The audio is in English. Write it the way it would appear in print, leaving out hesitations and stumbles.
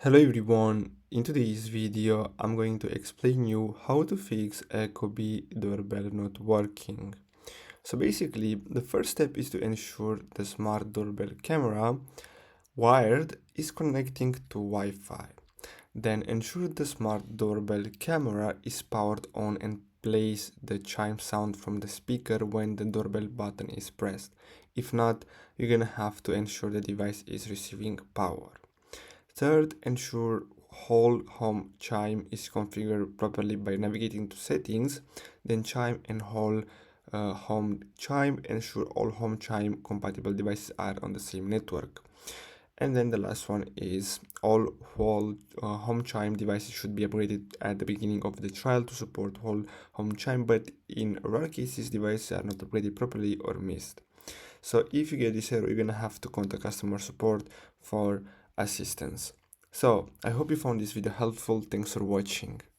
Hello everyone, in today's video I'm going to explain you how to fix Ecobee doorbell not working. So basically the first step is to ensure the smart doorbell camera wired is connecting to Wi-Fi. Then ensure the smart doorbell camera is powered on and place the chime sound from the speaker when the doorbell button is pressed. If not, you're gonna have to ensure the device is receiving power. Third, ensure whole home chime is configured properly by navigating to settings, then chime and whole home chime. Ensure all home chime compatible devices are on the same network. And then the last one is all whole home chime devices should be upgraded at the beginning of the trial to support whole home chime, but in rare cases devices are not upgraded properly or missed. So if you get this error, you're gonna have to contact customer support for assistance. So I hope you found this video helpful. Thanks for watching.